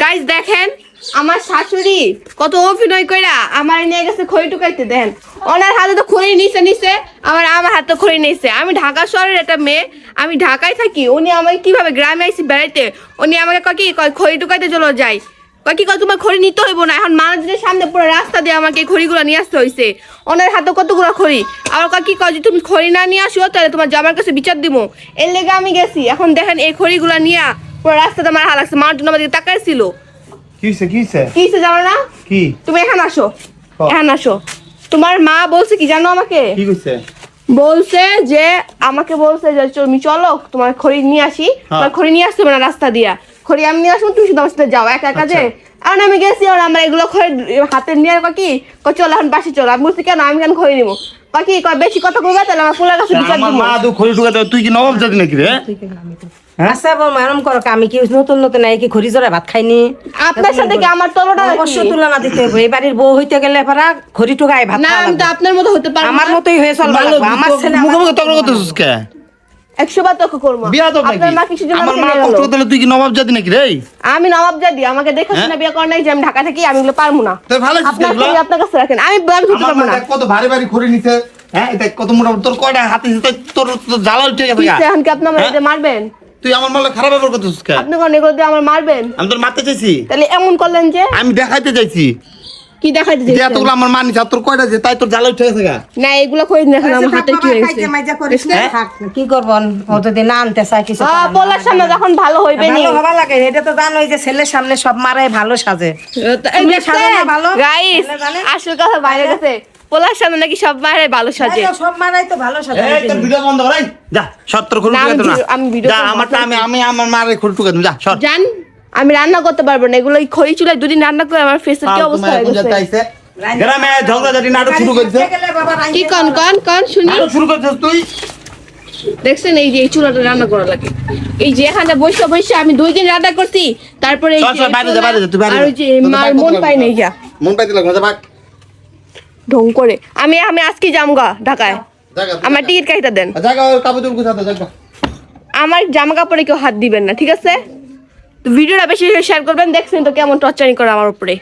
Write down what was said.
Guys দেখেন আমার শাশুড়ি কত অভিনয় কইরা আমার নিয়ে গেছে খড়ি টুকাইতে। দেন ওনার হাতে তো খড়ি নিছে আমার হাতে খড়ি নিছে। আমি ঢাকা শহরের একটা মেয়ে, আমি ঢাকায় থাকি। উনি আমাকে কিভাবে গ্রামে আইসি বেড়াইতে, উনি আমাকে কয় খড়ি টুকাইতে চলো যাই। কি কয় তোমার খড়ি নিতে হইব না, এখন মানুষদের সামনে পুরো রাস্তা দিয়ে আমাকে খড়িগুলো নিয়ে আসতে হয়েছে। ওনার হাতে কতগুলো খড়ি। আবার কি কয় যে তুমি খড়ি না নিয়ে আসো তাহলে তোমার জামার কাছে বিচার দিব। এর লেগে আমি গেছি। এখন দেখেন এই খড়িগুলো নিয়ে পুরো রাস্তাতে আমার হালাকছে। মানুষজন আমার দিকে তাকাইছিল। কিসে জানো না? কি তুমি এখানে আসো, এখানে আসো। তোমার মা বলছে কি জানো আমাকে? কি কইছে? বলছে যে আমাকে বলছে যে তুমি চলো তোমার খড়ি নিয়ে আসি। তোমার খড়ি নিয়ে আসতে হবে না রাস্তা দিয়া, খড়ি আমি নিয়ে আসবো, তুমি শুধু আমার সাথে যাও একা একা। যে এখন আমি গেছি, আর আমার এগুলো খড়ি হাতে নিয়ে কি চলো এখন বাসি চলো। আমি বলছি কেন, আমি কেন খড়ি নিবো? কি কয় বেশি কথা কইবা তাহলে আমার পোলার কাছে বিচার দিব। মা তো খড়ি টুকাতে তুই কি নবাব জাতি নাকি রে? আচ্ছা বাবা এরকম করো, আমি কি নতুন নতুন নাই কি খড়ি জোড়া ভাত খাইনি? আপনার সাথে কি আমার তুলনা? অবশ্যই তুলনা দিতে হবে। এই বাড়ির বউ হইতে গেলে পারা খড়ি টুকায় ভাত না, আমি তো আপনার মতো হতে পারবো না। আমার মতোই হয়ে চলবা লাগবে। আমার ছেলে মুখে মুখে তর্ক করতেছিস কে? 100 বার তর্ক করব। বিয়া তো আপনার মা কিছু জন্য আমার মা কষ্ট করতে তুই কি নবাব জাতি নাকি রে? আমি নবাব জাতি, আমাকে দেখে শুনে বিয়ে করেন নাই যে আমি ঢাকা থাকি, আমি এগুলো পারবো না। তুই ভালো আছিস আপনার এগুলো? আপনার কাছে রাখেন, আমি ধরতে পারবো না। কত ভারী ভারী খড়ি নিছে, হ্যাঁ এটা কত মোটা তোর কয়টা হাতে তোর জ্বালা উঠে গেছে। কিসে এখন কি আপনি আমার এটা মারবেন? তুই আমার মালে খারাপ ব্যবহার করতেছিস কে? আপনি কোন এগুলো দিয়ে আমার মারবেন? আমি তোর মারতে চাইছি? তাহলে এমন করলেন যে? আমি দেখাইতে চাইছি। কি দেখাইতে যে চাইছেন? এতগুলো আমার মানি তোর কয়টা যে তাই তোর জ্বালা উঠে গেছে গা? না এগুলো কই দেখেন আমার হাতে কি হয়েছে। কি করব ও যদি না আনতে চাই কিছু বলার সামনে যখন ভালো হইবে নি। ভালো হবা লাগে, এটা তো জানোই যে ছেলের সামনে সব মারাই ভালো সাজে। এই দেখছেন গাইস, আসল কথা বাইরে গেছে। পোলার সামনে নাকি সব মারে ভালো সাজে। সব মারাই তো ভালো সাজে। এই তোর ভিডিও বন্ধ কর। যা 70 খড়ি টুকাতে না। আমি ভিডিও যা আমারটা আমি আমার মারে খড়ি টুকাতে যা সর। জান আমি রান্না করতে পারবো না, এগুলো খড়ি চুলায় দুদিন রান্না করে আমার ফেসের কি অবস্থা হয়ে গেছে। গ্রামে ঝগড়াঝাটি নাটক শুরু করেছে। কি কোন শুনি নাটক শুরু করেছিস তুই? দেখছেন এই যে এই চুলাটা রান্না করা লাগে, এই যে এখানে বসে আমি 2 দিন রান্না করছি। তারপরে এই যে বাইরে যা তুই বাইরে আর ওই যে মার মন পাই নাই যা মন পাইতে লাগলো যা ভাগ ঢং করে। আমি আজকে যামগা ঢাকায়, আমার টিকিট কাইটা দেন। জায়গা কাপড় গুছাতে জায়গা। আমার জামা কাপড়ে কেউ হাত দিবেন না, ঠিক আছে? তো ভিডিওটা বেশি শেয়ার করবেন। দেখছেন তো কেমন টর্চারিং করে আমার উপরে।